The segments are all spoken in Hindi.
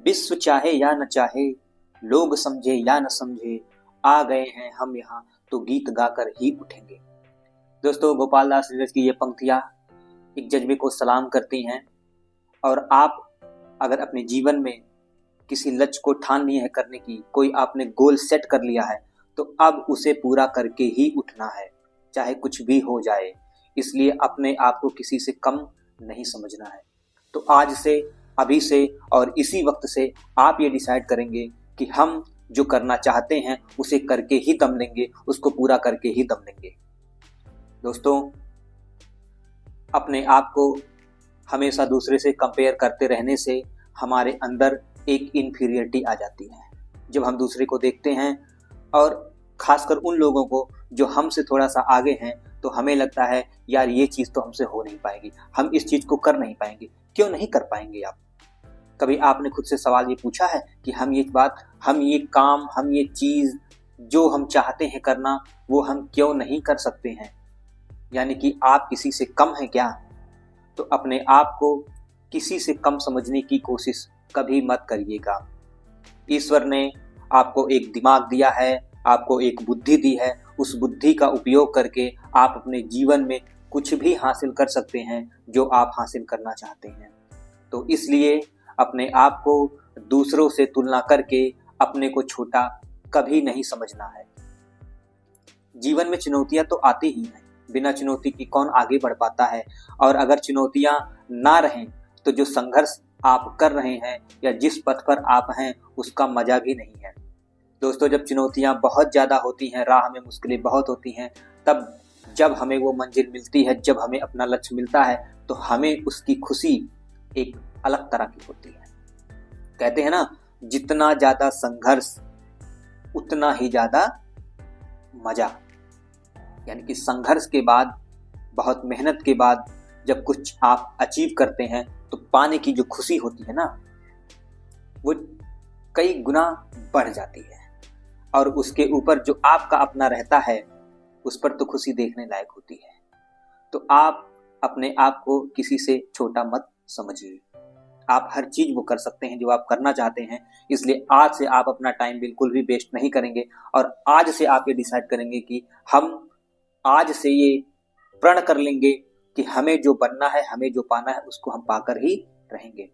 विश्व चाहे या न चाहे, लोग समझे या न समझे, आ गए हैं हम यहाँ तो गीत गाकर ही उठेंगे। दोस्तों, गोपाल दास नीरज की ये पंक्तियां एक जज्बे को सलाम करती हैं। और आप अगर अपने जीवन में किसी लक्ष्य को ठान लिए है करने की, कोई आपने गोल सेट कर लिया है, तो अब उसे पूरा करके ही उठना है, चाहे कुछ भी हो जाए। इसलिए अपने आप को किसी से कम नहीं समझना है। तो आज से, अभी से और इसी वक्त से आप ये डिसाइड करेंगे कि हम जो करना चाहते हैं उसे करके ही दम लेंगे, उसको पूरा करके ही दम लेंगे। दोस्तों, अपने आप को हमेशा दूसरे से कंपेयर करते रहने से हमारे अंदर एक इन्फीरियरिटी आ जाती है। जब हम दूसरे को देखते हैं और खासकर उन लोगों को जो हमसे थोड़ा सा आगे हैं, तो हमें लगता है यार ये चीज़ तो हमसे हो नहीं पाएगी, हम इस चीज़ को कर नहीं पाएंगे। क्यों नहीं कर पाएंगे आप? कभी आपने खुद से सवाल ये पूछा है कि हम ये बात, हम ये काम, हम ये चीज़ जो हम चाहते हैं करना, वो हम क्यों नहीं कर सकते हैं? यानी कि आप किसी से कम हैं क्या? तो अपने आप को किसी से कम समझने की कोशिश कभी मत करिएगा। ईश्वर ने आपको एक दिमाग दिया है, आपको एक बुद्धि दी है। उस बुद्धि का उपयोग करके आप अपने जीवन में कुछ भी हासिल कर सकते हैं जो आप हासिल करना चाहते हैं। तो इसलिए अपने आप को दूसरों से तुलना करके अपने को छोटा कभी नहीं समझना है। जीवन में चुनौतियां तो आती ही हैं, बिना चुनौती की कौन आगे बढ़ पाता है? और अगर चुनौतियां ना रहें तो जो संघर्ष आप कर रहे हैं या जिस पथ पर आप हैं उसका मजा भी नहीं है। दोस्तों, जब चुनौतियां बहुत ज़्यादा होती हैं, राह में मुश्किलें बहुत होती हैं, तब जब हमें वो मंजिल मिलती है, जब हमें अपना लक्ष्य मिलता है, तो हमें उसकी खुशी एक अलग तरह की होती है। कहते हैं ना, जितना ज़्यादा संघर्ष उतना ही ज़्यादा मजा। यानी कि संघर्ष के बाद, बहुत मेहनत के बाद जब कुछ आप अचीव करते हैं तो पाने की जो खुशी होती है ना, वो कई गुना बढ़ जाती है। और उसके ऊपर जो आपका अपना रहता है, उस पर तो खुशी देखने लायक होती है। तो आप अपने आप को किसी से छोटा मत समझिए। आप हर चीज वो कर सकते हैं जो आप करना चाहते हैं। इसलिए आज से आप अपना टाइम बिल्कुल भी वेस्ट नहीं करेंगे। और आज से आप ये डिसाइड करेंगे कि हम आज से ये प्रण कर लेंगे कि हमें जो बनना है, हमें जो पाना है, उसको हम पाकर ही रहेंगे।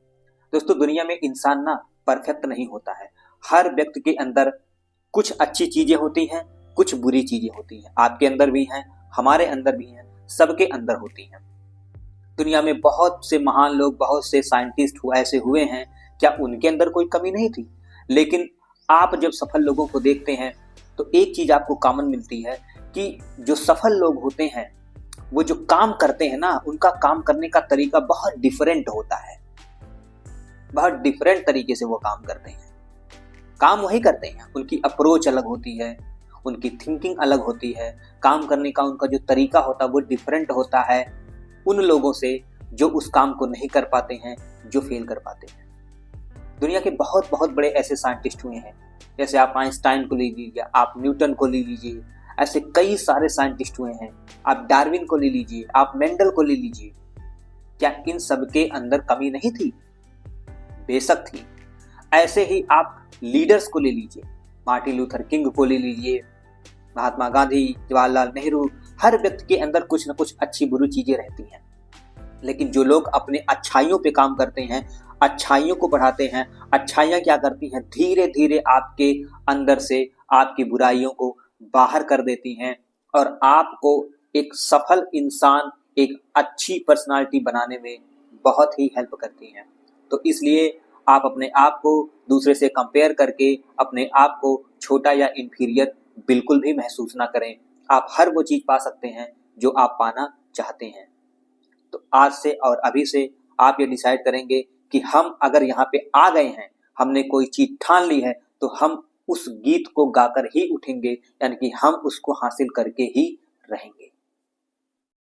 दोस्तों, दुनिया में इंसान ना परफेक्ट नहीं होता है। हर व्यक्ति के अंदर कुछ अच्छी चीजें होती हैं, कुछ बुरी चीजें होती हैं। आपके अंदर भी हैं, हमारे अंदर भी हैं, सबके अंदर होती हैं। दुनिया में बहुत से महान लोग, बहुत से साइंटिस्ट ऐसे हुए हैं, क्या उनके अंदर कोई कमी नहीं थी? लेकिन आप जब सफल लोगों को देखते हैं तो एक चीज आपको कॉमन मिलती है कि जो सफल लोग होते हैं, वो जो काम करते हैं ना, उनका काम करने का तरीका बहुत डिफरेंट होता है। बहुत डिफरेंट तरीके से वो काम करते हैं। काम वही करते हैं, उनकी अप्रोच अलग होती है, उनकी थिंकिंग अलग होती है, काम करने का उनका जो तरीका होता है वो डिफरेंट होता है उन लोगों से जो उस काम को नहीं कर पाते हैं, जो फेल कर पाते हैं। दुनिया के बहुत बहुत बड़े ऐसे साइंटिस्ट हुए हैं, जैसे आप आइंस्टाइन को ले लीजिए, आप न्यूटन को ले लीजिए, ऐसे कई सारे साइंटिस्ट हुए हैं। आप डार्विन को ले लीजिए, आप मेंडल को ले लीजिए। क्या इन सबके अंदर कमी नहीं थी? बेशक थी। ऐसे ही आप लीडर्स को ले लीजिए, मार्टिन लूथर किंग को ले लीजिए, महात्मा गांधी, जवाहरलाल नेहरू। हर व्यक्ति के अंदर कुछ न कुछ अच्छी बुरी चीजें रहती हैं। लेकिन जो लोग अपने अच्छाइयों पे काम करते हैं, अच्छाइयों को बढ़ाते हैं, अच्छाइयाँ क्या करती हैं, धीरे धीरे आपके अंदर से आपकी बुराइयों को बाहर कर देती हैं और आपको एक सफल इंसान, एक अच्छी पर्सनालिटी बनाने में बहुत ही हेल्प करती हैं। तो इसलिए आप अपने आप को दूसरे से कंपेयर करके अपने आप को छोटा या इंफीरियर बिल्कुल भी महसूस ना करें। आप हर वो चीज पा सकते हैं जो आप पाना चाहते हैं। तो आज से और अभी से आप ये डिसाइड करेंगे कि हम अगर यहाँ पे आ गए हैं, हमने कोई चीज ठान ली है, तो हम उस गीत को गाकर ही उठेंगे, यानी कि हम उसको हासिल करके ही रहेंगे।